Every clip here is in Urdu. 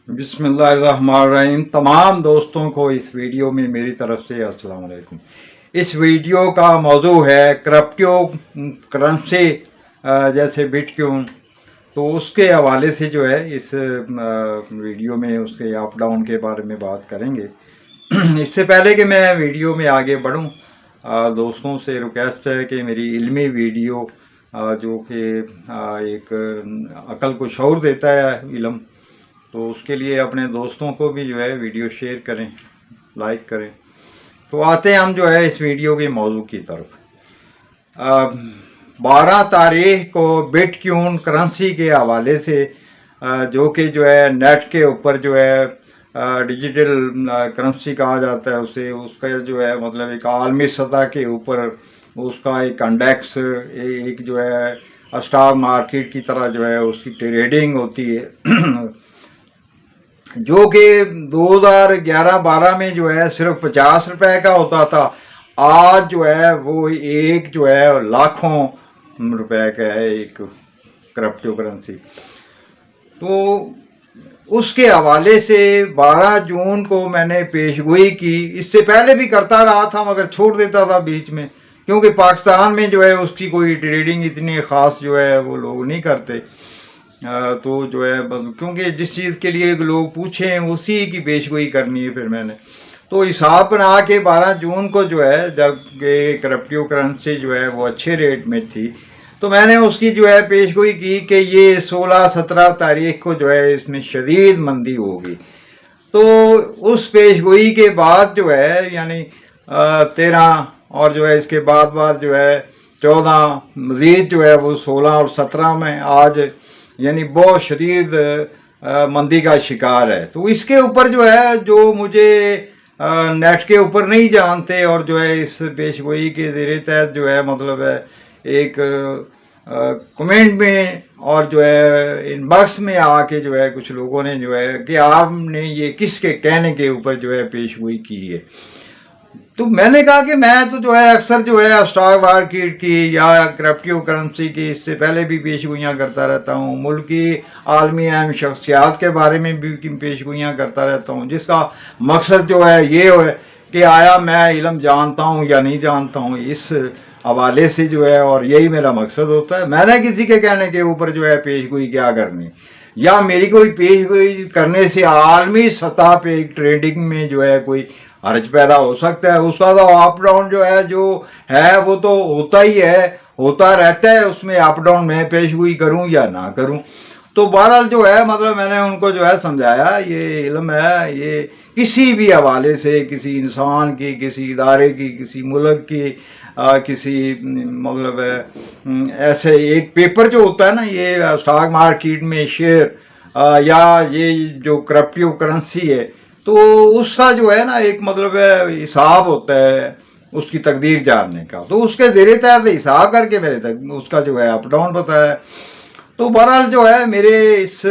بسم اللہ الرحمن الرحیم۔ تمام دوستوں کو اس ویڈیو میں میری طرف سے السلام علیکم۔ اس ویڈیو کا موضوع ہے کرپٹو کرنسی جیسے بٹ کیون، تو اس کے حوالے سے جو ہے اس ویڈیو میں اس کے اپ ڈاؤن کے بارے میں بات کریں گے۔ اس سے پہلے کہ میں ویڈیو میں آگے بڑھوں، دوستوں سے ریکویسٹ ہے کہ میری علمی ویڈیو جو کہ ایک عقل کو شعور دیتا ہے علم، تو اس کے لیے اپنے دوستوں کو بھی جو ہے ویڈیو شیئر کریں، لائک کریں۔ تو آتے ہیں ہم جو ہے اس ویڈیو کے موضوع کی طرف۔ 12 تاریخ کو بٹ کیون کرنسی کے حوالے سے جو کہ جو ہے نیٹ کے اوپر جو ہے ڈیجیٹل کرنسی کہا جاتا ہے اسے، اس کا جو ہے مطلب ایک عالمی سطح کے اوپر اس کا ایک انڈیکس، ایک جو ہے اسٹاک مارکیٹ کی طرح جو ہے اس کی ٹریڈنگ ہوتی ہے، جو کہ 2011-12 میں جو ہے صرف 50 روپے کا ہوتا تھا۔ آج جو ہے وہ ایک جو ہے لاکھوں روپے کا ہے ایک کرپٹو کرنسی۔ تو اس کے حوالے سے 12 جون کو میں نے پیش گوئی کی، اس سے پہلے بھی کرتا رہا تھا مگر چھوڑ دیتا تھا بیچ میں، کیونکہ پاکستان میں جو ہے اس کی کوئی ٹریڈنگ اتنی خاص جو ہے وہ لوگ نہیں کرتے، تو جو ہے کیونکہ جس چیز کے لیے لوگ پوچھیں اسی کی پیش گوئی کرنی ہے۔ پھر میں نے تو حساب بنا کے 12 جون کو جو ہے جب کہ کرپٹو کرنسی جو ہے وہ اچھے ریٹ میں تھی، تو میں نے اس کی جو ہے پیش گوئی کی کہ یہ 16-17 تاریخ کو جو ہے اس میں شدید مندی ہوگی۔ تو اس پیش گوئی کے بعد جو ہے یعنی 13 اور جو ہے اس کے بعد جو ہے 14 مزید جو ہے وہ 16 اور 17 میں آج یعنی بہت شدید مندی کا شکار ہے۔ تو اس کے اوپر جو ہے جو مجھے نیٹ کے اوپر نہیں جانتے اور جو ہے اس پیش گوئی کے زیر تحت جو ہے مطلب ہے ایک کمنٹ میں اور جو ہے ان باکس میں آ کے جو ہے کچھ لوگوں نے جو ہے کہ آپ نے یہ کس کے کہنے کے اوپر جو ہے پیش گوئی کی ہے، تو میں نے کہا کہ میں تو جو ہے اکثر جو ہے اسٹاک مارکیٹ کی یا کرپٹو کرنسی کی اس سے پہلے بھی پیش گوئیاں کرتا رہتا ہوں، ملکی عالمی اہم شخصیات کے بارے میں بھی پیش گوئیاں کرتا رہتا ہوں، جس کا مقصد جو ہے یہ ہے کہ آیا میں علم جانتا ہوں یا نہیں جانتا ہوں، اس حوالے سے جو ہے، اور یہی میرا مقصد ہوتا ہے۔ میں نے کسی کے کہنے کے اوپر جو ہے پیش گوئی کیا کرنی، یا میری کوئی پیش گوئی کرنے سے عالمی سطح پہ ایک ٹریڈنگ میں جو ہے کوئی حرج پیدا ہو سکتا ہے، اس کا تو اپ ڈاؤن جو ہے وہ تو ہوتا ہی ہے، ہوتا رہتا ہے، اس میں اپ ڈاؤن میں پیش گوئی کروں یا نہ کروں۔ تو بہرحال جو ہے مطلب میں نے ان کو جو ہے سمجھایا یہ علم ہے، یہ کسی بھی حوالے سے کسی انسان کی، کسی ادارے کی، کسی ملک کی، کسی مطلب ایسے ایک پیپر جو ہوتا ہے نا، یہ اسٹاک مارکیٹ میں شیئر یا یہ جو کرپٹو کرنسی ہے، تو اس کا جو ہے نا ایک مطلب حساب ہوتا ہے اس کی تقدیر جاننے کا، تو اس کے زیر تحت حساب کر کے میرے تک اس کا جو ہے اپ ڈاؤن بتایا۔ تو بہرحال جو ہے میرے اس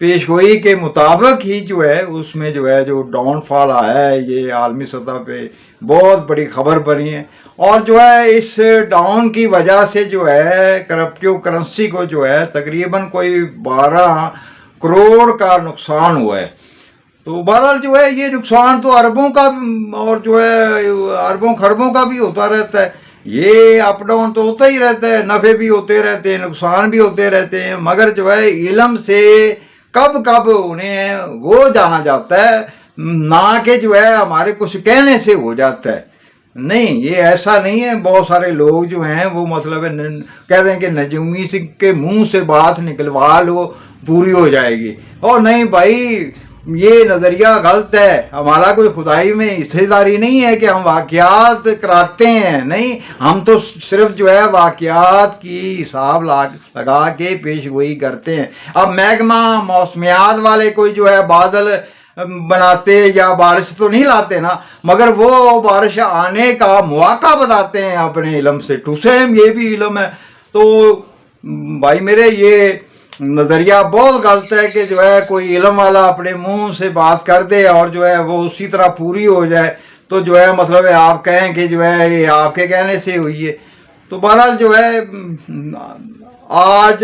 پیش گوئی کے مطابق ہی جو ہے اس میں جو ہے جو ڈاؤن فال آیا ہے یہ عالمی سطح پہ بہت بڑی خبر بنی ہے، اور جو ہے اس ڈاؤن کی وجہ سے جو ہے کرپٹو کرنسی کو جو ہے تقریباً کوئی 12 کروڑ کا نقصان ہوا ہے۔ تو بہرحال جو ہے یہ نقصان تو اربوں کا اور جو ہے اربوں خربوں کا بھی ہوتا رہتا ہے، یہ اپ ڈاؤن تو ہوتا ہی رہتا ہے، نفع بھی ہوتے رہتے ہیں، نقصان بھی ہوتے رہتے ہیں، مگر جو ہے علم سے کب انہیں وہ جانا جاتا ہے، نہ کہ جو ہے ہمارے کچھ کہنے سے ہو جاتا ہے۔ نہیں، یہ ایسا نہیں ہے۔ بہت سارے لوگ جو ہیں وہ مطلب کہتے ہیں کہ نجومی کے منہ سے بات نکلوا لو پوری ہو جائے گی، اور نہیں بھائی، یہ نظریہ غلط ہے۔ ہمارا کوئی خدائی میں حصے داری نہیں ہے کہ ہم واقعات کراتے ہیں، نہیں، ہم تو صرف جو ہے واقعات کی حساب لگا کے پیش گوئی کرتے ہیں۔ اب محکمہ موسمیات والے کوئی جو ہے بادل بناتے یا بارش تو نہیں لاتے نا، مگر وہ بارش آنے کا مواقع بتاتے ہیں اپنے علم سے، ٹو سیم یہ بھی علم ہے۔ تو بھائی میرے یہ نظریہ بہت غلط ہے کہ جو ہے کوئی علم والا اپنے منہ سے بات کر دے اور جو ہے وہ اسی طرح پوری ہو جائے، تو جو ہے مطلب ہے آپ کہیں کہ جو ہے یہ آپ کے کہنے سے ہوئی ہے۔ تو بہرحال جو ہے آج